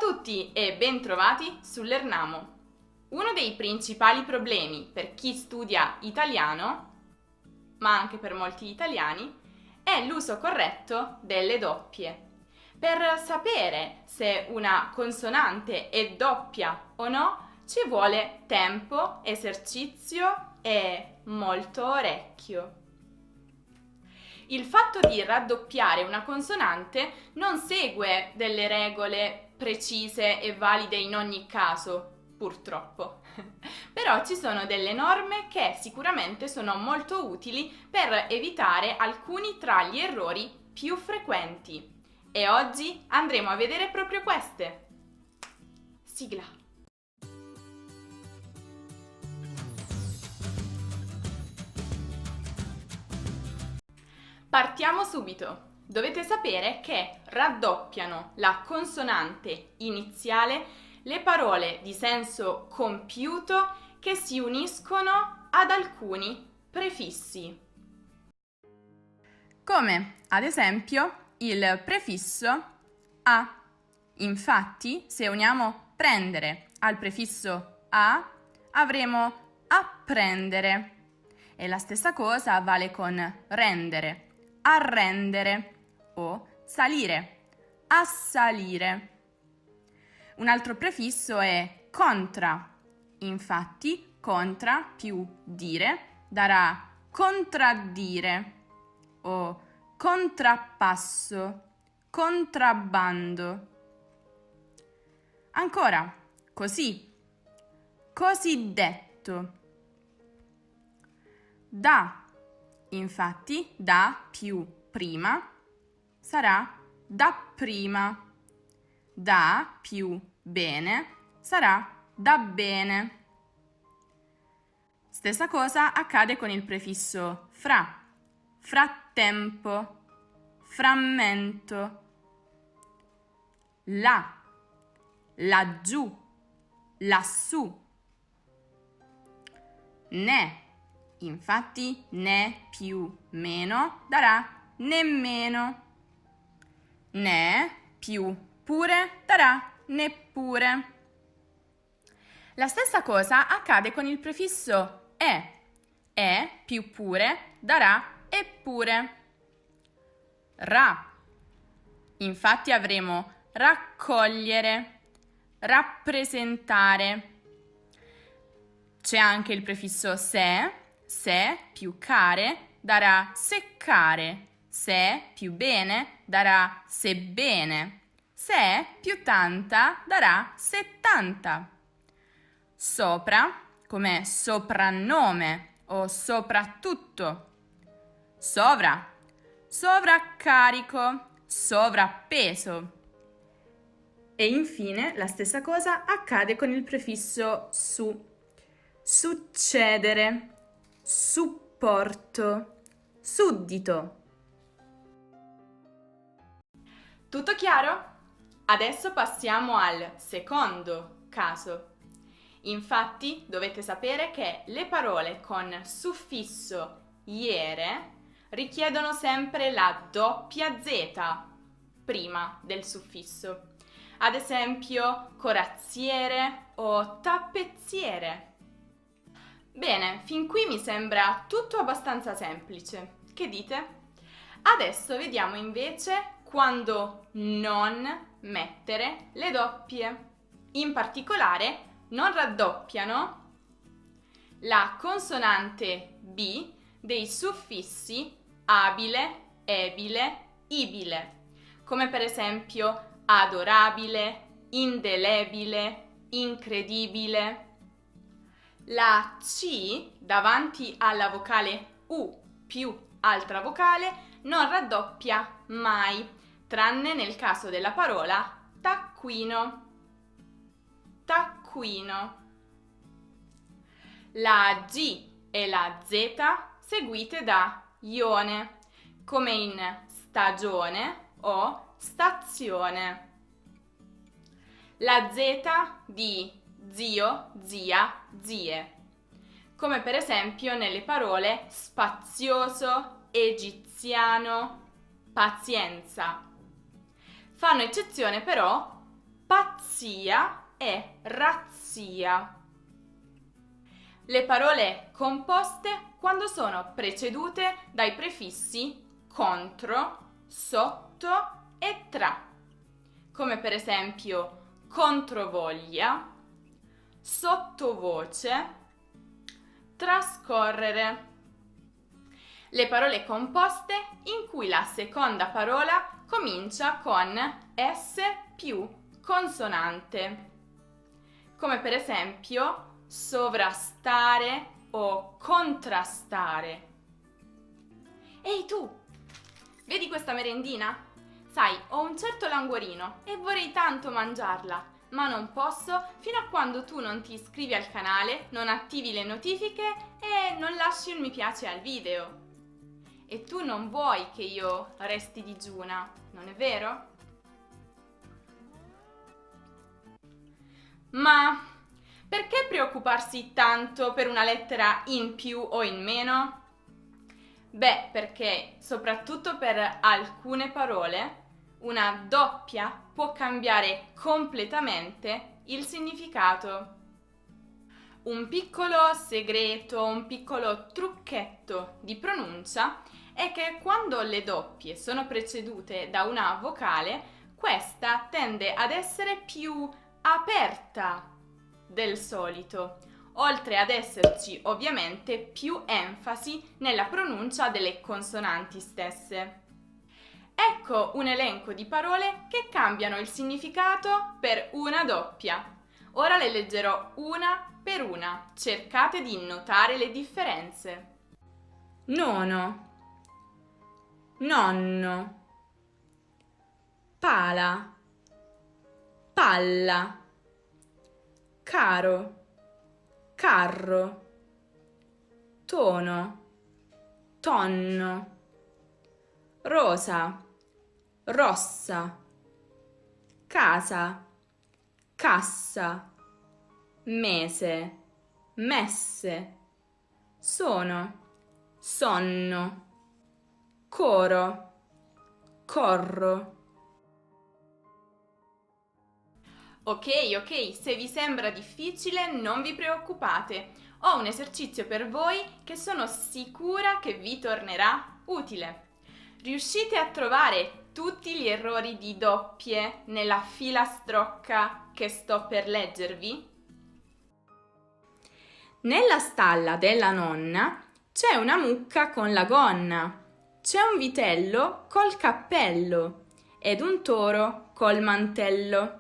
tutti e bentrovati sull'Ernamo. Uno dei principali problemi per chi studia italiano, ma anche per molti italiani, è l'uso corretto delle doppie. Per sapere se una consonante è doppia o no, ci vuole tempo, esercizio e molto orecchio. Il fatto di raddoppiare una consonante non segue delle regole precise e valide in ogni caso, purtroppo. Però ci sono delle norme che sicuramente sono molto utili per evitare alcuni tra gli errori più frequenti. E oggi andremo a vedere proprio queste. Sigla. Partiamo subito. Dovete sapere che raddoppiano la consonante iniziale le parole di senso compiuto che si uniscono ad alcuni prefissi. Come ad esempio il prefisso a. Infatti, se uniamo prendere al prefisso a, avremo apprendere. E la stessa cosa vale con rendere, arrendere o salire, assalire. Un altro prefisso è contra. Infatti, contra più dire darà contraddire o contrappasso, contrabbando. Ancora, così, cosiddetto. Da. Infatti, da più prima sarà dapprima. Da più bene sarà dabbene. Stessa cosa accade con il prefisso fra, frattempo, frammento, là, laggiù, lassù, ne. Infatti, ne più meno darà nemmeno. Ne più pure darà neppure. La stessa cosa accade con il prefisso e. E più pure darà eppure. Ra. Infatti avremo raccogliere, rappresentare. C'è anche il prefisso se più care darà seccare, se più bene darà sebbene, se più tanta darà settanta. Sopra, come soprannome o soprattutto. Sovra, sovraccarico, sovrappeso. E infine la stessa cosa accade con il prefisso su. Succedere, supporto, suddito. Tutto chiaro? Adesso passiamo al secondo caso. Infatti dovete sapere che le parole con suffisso iere richiedono sempre la doppia Z prima del suffisso. Ad esempio corazziere o tappezziere. Bene, fin qui mi sembra tutto abbastanza semplice. Che dite? Adesso vediamo invece quando non mettere le doppie. In particolare non raddoppiano la consonante B dei suffissi abile, ebile, ibile, come per esempio adorabile, indelebile, incredibile. La C davanti alla vocale U più altra vocale non raddoppia mai, tranne nel caso della parola taccuino. Taccuino. La G e la Z seguite da ione, come in stagione o stazione. La Z di zio, zia, zie, come per esempio nelle parole spazioso, egiziano, pazienza. Fanno eccezione però pazzia e razzia. Le parole composte quando sono precedute dai prefissi contro, sotto e tra, come per esempio controvoglia, sottovoce, trascorrere. Le parole composte in cui la seconda parola comincia con S più consonante, come per esempio sovrastare o contrastare. Ehi tu, vedi questa merendina? Sai, ho un certo languorino e vorrei tanto mangiarla, ma non posso fino a quando tu non ti iscrivi al canale, non attivi le notifiche e non lasci un mi piace al video. E tu non vuoi che io resti digiuna, non è vero? Ma perché preoccuparsi tanto per una lettera in più o in meno? Beh, perché soprattutto per alcune parole una doppia può cambiare completamente il significato. Un piccolo segreto, un piccolo trucchetto di pronuncia è che quando le doppie sono precedute da una vocale, questa tende ad essere più aperta del solito, oltre ad esserci ovviamente più enfasi nella pronuncia delle consonanti stesse. Ecco un elenco di parole che cambiano il significato per una doppia. Ora le leggerò una per una, cercate di notare le differenze. Nono, nonno, pala, palla, caro, carro, tono, tonno, rosa, rossa, casa, cassa, mese, messe, sono, sonno, coro, corro. Ok, se vi sembra difficile non vi preoccupate, ho un esercizio per voi che sono sicura che vi tornerà utile. Riuscite a trovare tutti gli errori di doppie nella filastrocca che sto per leggervi? Nella stalla della nonna c'è una mucca con la gonna, c'è un vitello col cappello ed un toro col mantello.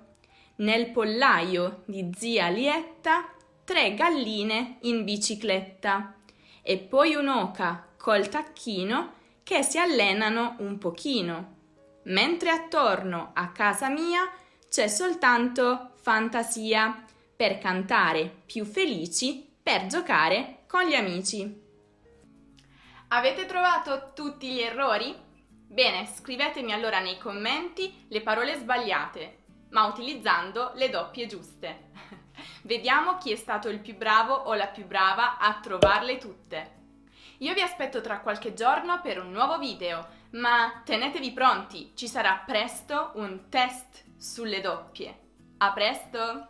Nel pollaio di zia Lietta 3 galline in bicicletta e poi un'oca col tacchino che si allenano un pochino, mentre attorno a casa mia c'è soltanto fantasia per cantare più felici, per giocare con gli amici. Avete trovato tutti gli errori? Bene, scrivetemi allora nei commenti le parole sbagliate, ma utilizzando le doppie giuste. Vediamo chi è stato il più bravo o la più brava a trovarle tutte. Io vi aspetto tra qualche giorno per un nuovo video, ma tenetevi pronti, ci sarà presto un test sulle doppie. A presto!